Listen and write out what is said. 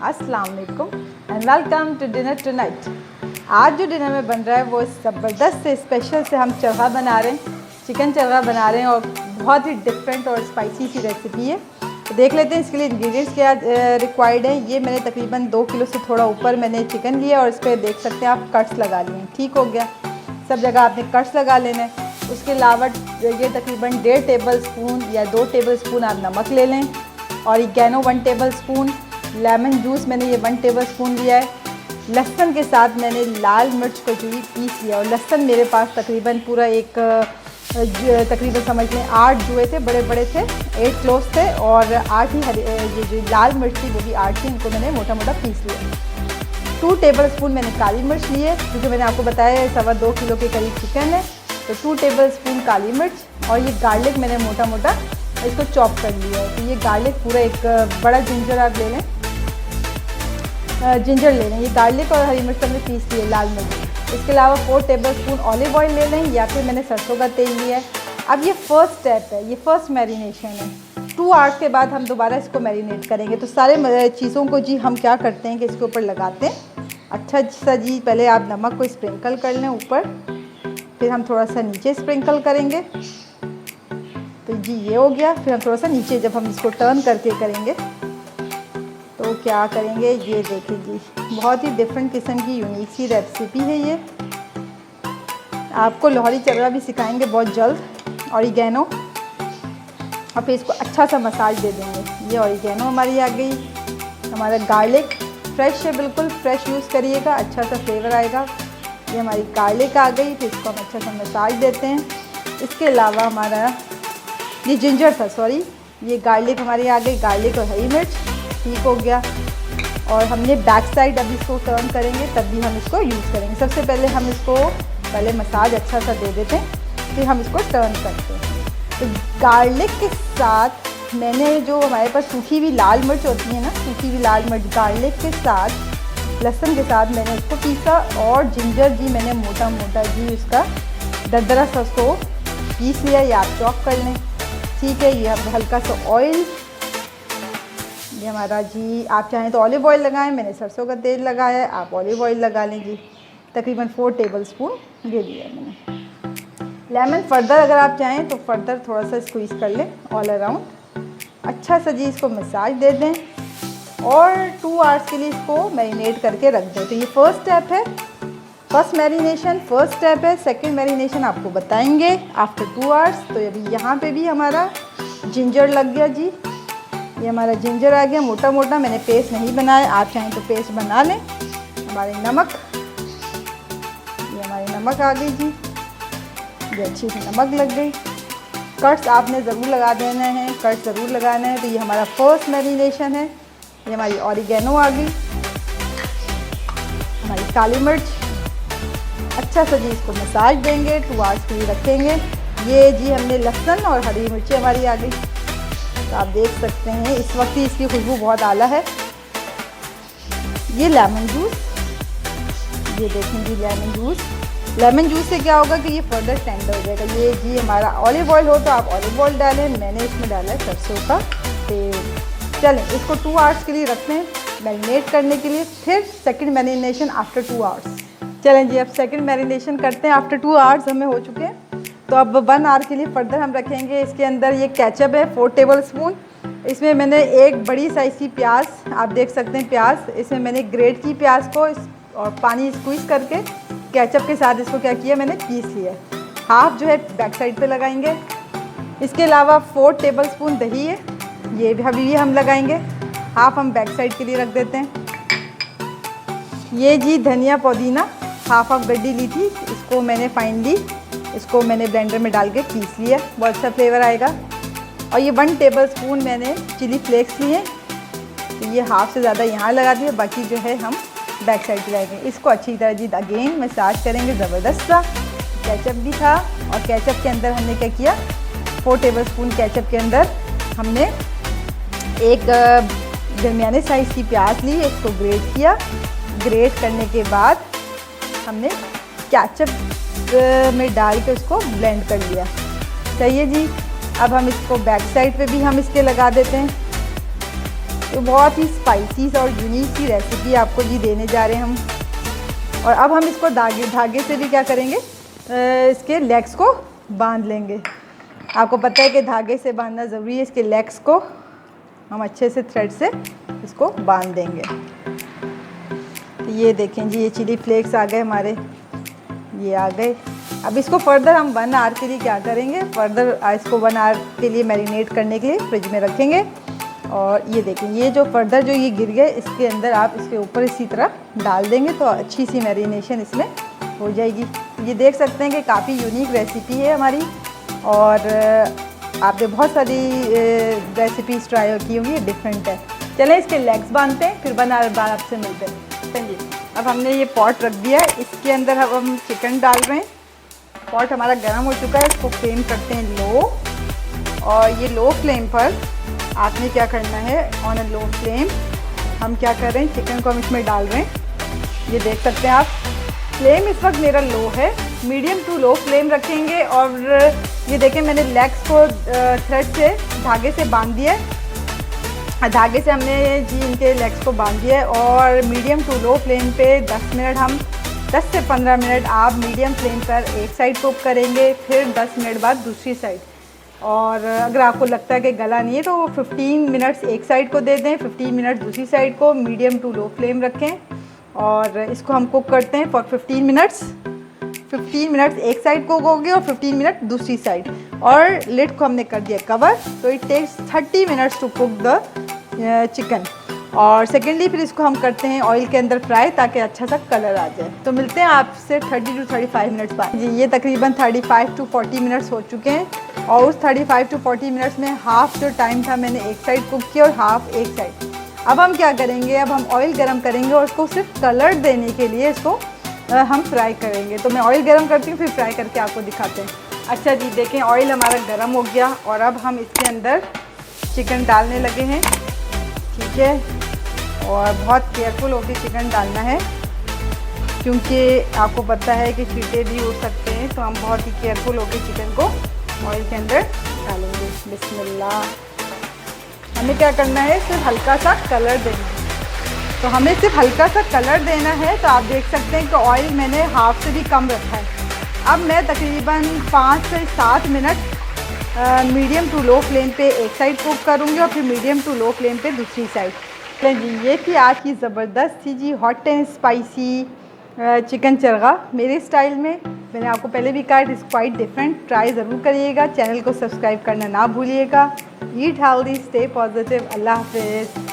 अस्सलाम वालेकुम and welcome to dinner tonight. आज जो डिनर में बन रहा है वो ज़बरदस्त से स्पेशल से हम चरगा बना रहे हैं, चिकन चरगा बना रहे हैं और बहुत ही डिफरेंट और स्पाइसी सी रेसिपी है। तो देख लेते हैं इसके लिए इंग्रेडिएंट्स क्या रिक्वायर्ड है। ये मैंने तकरीबन 2 किलो से थोड़ा ऊपर मैंने चिकन लिया और इस पर देख सकते हैं आप कट्स लगा लिए। ठीक हो गया, सब जगह आपने कट्स लगा लेना है। उसके अलावा ये तकरीबन 1.5 टेबल स्पून या 2 टेबल स्पून आप नमक ले लें, oregano 1 table spoon, lemon juice मैंने ये 1 टेबल स्पून लिया है। लहसुन के साथ मैंने लाल मिर्च को जो ही पीस लिया और लहसुन मेरे पास तकरीबन पूरा एक तकरीबन समझ लें 8 जुए थे, बड़े बड़े थे, 8 क्लोज थे और 8 ही ये जो लाल मिर्च थी वो भी 8 थी, इनको मैंने मोटा मोटा पीस लिया। 2 टेबल स्पून मैंने काली मिर्च ली है क्योंकि मैंने आपको बताया 2.25 किलो के करीब चिकन है, तो 2 टेबल स्पून काली मिर्च। और ये गार्लिक मैंने मोटा मोटा इसको चॉप कर लिया है। तो ये गार्लिक पूरा एक बड़ा जिंजर आप ले लें, जिंजर ले लें। ये गार्लिक और हरी मिर्च हमने पीस लिए, लाल मिर्च। इसके अलावा 4 टेबल स्पून ऑलिव ऑयल ले लें या फिर मैंने सरसों का तेल लिया है। अब ये फर्स्ट स्टेप है, ये फर्स्ट मैरिनेशन है। 2 आवर्स के बाद हम दोबारा इसको मैरिनेट करेंगे। तो सारे चीज़ों को जी हम क्या करते हैं कि इसके ऊपर लगाते हैं अच्छा सा जी। पहले आप नमक को स्प्रिंकल कर लें ऊपर, फिर हम थोड़ा सा नीचे स्प्रिंकल करेंगे। तो जी ये हो गया। फिर हम थोड़ा सा नीचे जब हम इसको टर्न करके करेंगे तो क्या करेंगे, ये देखिए जी, बहुत ही डिफरेंट किस्म की यूनिक सी रेसिपी है ये। आपको लाहौरी चरगा भी सिखाएंगे बहुत जल्द, ऑरिगेनो, और फिर इसको अच्छा सा मसाज दे देंगे। ये ऑरिगेनो हमारी आ गई। हमारा गार्लिक फ्रेश है, बिल्कुल फ्रेश यूज़ करिएगा, अच्छा सा फ्लेवर आएगा। ये हमारी गार्लिक आ गई, फिर इसको हम अच्छा सा मसाज देते हैं। इसके अलावा हमारा ये जिंजर था, सॉरी, ये गार्लिक हमारी आ गई, गार्लिक और हरी मिर्च। ठीक हो गया। और हमने बैक साइड अभी इसको टर्न करेंगे तब भी हम इसको यूज़ करेंगे। सबसे पहले हम इसको पहले मसाज अच्छा सा दे देते हैं, फिर हम इसको टर्न करते हैं। तो गार्लिक के साथ मैंने जो हमारे पास सूखी हुई लाल मिर्च होती है ना, सूखी हुई लाल मिर्च, गार्लिक के साथ लहसुन के साथ मैंने इसको पीसा और जिंजर जी मैंने मोटा मोटा जी इसका दरदरा सा उसको पीस लिया, या आप चॉप कर लें। ठीक है। ये अब हल्का सा ऑयल, ये हमारा जी, आप चाहें तो ऑलिव ऑयल लगाएं, मैंने सरसों का तेल लगाया है, आप ऑलिव ऑयल लगा लें जी। तकरीबन 4 टेबल स्पून ये लिया है मैंने। लेमन फर्दर अगर आप चाहें तो फर्दर थोड़ा सा स्क्वीज़ कर लें ऑल अराउंड। अच्छा सा जी इसको मसाज दे दें और 2 आवर्स के लिए इसको मैरिनेट करके रख दें। तो ये फर्स्ट स्टेप है, फर्स्ट मैरिनेशन फर्स्ट स्टेप है। सेकंड मैरिनेशन आपको बताएंगे आफ्टर 2 आवर्स। तो अभी यहाँ पे भी हमारा जिंजर लग गया जी, ये हमारा जिंजर आ गया मोटा मोटा, मैंने पेस्ट नहीं बनाया, आप चाहें तो पेस्ट बना लें। हमारे नमक, ये हमारी नमक आ गई जी, ये अच्छी सी नमक लग गई। कट्स आपने ज़रूर लगा देना है, कट्स ज़रूर लगाना है। तो ये हमारा फर्स्ट मैरिनेशन है। ये हमारी ऑरिगेनो आ गई, हमारी काली मिर्च, अच्छा सा जी इसको मसाज देंगे, 2 आवर्स के लिए रखेंगे। ये जी हमने लहसुन और हरी मिर्ची हमारी आ गई। तो आप देख सकते हैं इस वक्त ही इसकी खुशबू बहुत आला है। ये लेमन जूस, ये देखें जी लेमन जूस। लेमन जूस से क्या होगा कि ये फर्दर टेंडर हो जाएगा। ये जी हमारा ऑलिव ऑयल हो तो आप ऑलिव ऑयल डालें, मैंने इसमें डाला है सरसों का तेल। चलें इसको 2 आवर्स के लिए रखते हैं मैरिनेट करने के लिए, फिर सेकंड मैरिनेशन आफ्टर 2 आवर्स। चलें जी अब सेकंड मैरिनेशन करते हैं। आफ्टर 2 आवर्स हमें हो चुके हैं, तो अब 1 आवर के लिए फर्दर हम रखेंगे। इसके अंदर ये केचप है 4 टेबल स्पून। इसमें मैंने एक बड़ी साइज़ की प्याज, आप देख सकते हैं प्याज, इसमें मैंने ग्रेट की प्याज को और पानी स्क्वीज़ करके केचप के साथ इसको क्या किया मैंने पीस लिया। हाफ जो है बैक साइड पे लगाएंगे। इसके अलावा 4 टेबल स्पून दही है, ये भी अभी हम लगाएंगे, हाफ हम बैक साइड के लिए रख देते हैं। ये जी धनिया पुदीना हाफ गड्डी ली थी, इसको मैंने फाइनली इसको मैंने ब्लेंडर में डाल के पीस लिया, बहुत अच्छा फ्लेवर आएगा। और ये 1 टेबल स्पून मैंने चिली फ्लेक्स लिए, तो ये हाफ से ज़्यादा यहाँ लगा दिया, बाकी जो है हम बैक साइड पे लगाएंगे। इसको अच्छी तरह जी अगेन मसाज करेंगे ज़बरदस्त सा। केचप भी था और केचप के अंदर हमने क्या किया, 4 टेबल स्पून केचप के अंदर हमने एक दरमियाने साइज़ की प्याज ली, इसको ग्रेट किया। ग्रेट करने के बाद हमने केचप में डाल के उसको ब्लेंड कर लिया। सही है जी। अब हम इसको बैक साइड पे भी हम इसके लगा देते हैं। तो बहुत ही स्पाइसी और यूनिक सी रेसिपी आपको जी देने जा रहे हैं हम। और अब हम इसको धागे से भी क्या करेंगे, इसके लेग्स को बांध लेंगे। आपको पता है कि धागे से बांधना ज़रूरी है। इसके लेग्स को हम अच्छे से थ्रेड से इसको बांध देंगे। तो ये देखें जी, ये चिली फ्लेक्स आ गए हमारे, ये आ गए। अब इसको फर्दर हम 1 आवर के लिए क्या करेंगे, फर्दर इसको 1 आवर के लिए मैरिनेट करने के लिए फ्रिज में रखेंगे। और ये देखें, ये जो फर्दर जो ये गिर गए, इसके अंदर आप इसके ऊपर इसी तरह डाल देंगे तो अच्छी सी मैरिनेशन इसमें हो जाएगी। ये देख सकते हैं कि काफ़ी यूनिक रेसिपी है हमारी, और आपने बहुत सारी रेसिपीज़ ट्राई की होंगी, डिफरेंट है। चलें इसके लेग्स बांधते हैं, फिर 1 आवर बाद आपसे मिलते हैं। चलिए, अब हमने ये पॉट रख दिया है, इसके अंदर अब हम चिकन डाल रहे हैं। पॉट हमारा गर्म हो चुका है, इसको फ्लेम करते हैं लो। और ये लो फ्लेम पर आपने क्या करना है, ऑन अ लो फ्लेम हम क्या कर रहे हैं, चिकन को हम इसमें डाल रहे हैं। ये देख सकते हैं आप, फ्लेम इस वक्त मेरा लो है, मीडियम टू लो फ्लेम रखेंगे। और ये देखें, मैंने लेग्स को थ्रेड से, धागे से बांध दिया है। धागे से हमने जी इनके लेग्स को बांध दिया है। और मीडियम टू लो फ्लेम पे 10 मिनट हम 10 से 15 मिनट आप मीडियम फ्लेम पर एक साइड कुक करेंगे, फिर 10 मिनट बाद दूसरी साइड। और अगर आपको लगता है कि गला नहीं है तो 15 मिनट्स एक साइड को दे दें, 15 मिनट दूसरी साइड को, मीडियम टू लो फ्लेम रखें। और इसको हम कुक करते हैं फॉर 15 मिनट्स। 15 मिनट्स एक साइड कुक होगी और 15 मिनट दूसरी साइड। और लिड को हमने कर दिया कवर, तो it takes 30 minutes to cook the chicken. और सेकेंडली फिर इसको हम करते हैं ऑयल के अंदर फ्राई, ताकि अच्छा सा कलर आ जाए। तो मिलते हैं आपसे 30 टू 35 मिनट्स बाद। जी, ये तकरीबन 35 टू 40 मिनट्स हो चुके हैं। और उस 35 टू 40 मिनट्स में हाफ़ जो टाइम था मैंने एक साइड कुक किया और हाफ़ एक साइड। अब हम क्या करेंगे, अब हम ऑयल गरम करेंगे और उसको सिर्फ कलर देने के लिए इसको हम फ्राई करेंगे। तो मैं ऑयल गरम करती हूँ, फिर फ्राई करके आपको दिखाते हैं। अच्छा जी, देखें ऑयल हमारा गरम हो गया और अब हम इसके अंदर चिकन डालने लगे हैं। ठीक है, और बहुत केयरफुल होकर चिकन डालना है, क्योंकि आपको पता है कि चीटे भी हो सकते हैं। तो हम बहुत ही केयरफुल होकर चिकन को ऑयल के अंदर डालेंगे। बिस्मिल्लाह। हमें क्या करना है, सिर्फ हल्का सा कलर देना है। तो हमें सिर्फ हल्का सा कलर देना है। तो आप देख सकते हैं कि ऑयल मैंने हाफ़ से भी कम रखा है। अब मैं तकरीबन 5 से 7 minute medium to low flame पे एक साइड कुक करूँगी और फिर मीडियम टू लो फ्लेम पे दूसरी साइड। जी, ये थी आज की ज़बरदस्त सी जी hot and spicy chicken chargha मेरे स्टाइल में। मैंने आपको पहले भी कहा, it is quite different. Try ज़रूर करिएगा, चैनल को सब्सक्राइब करना ना भूलिएगा। Eat healthy, stay positive. अल्लाह हाफ़िज़।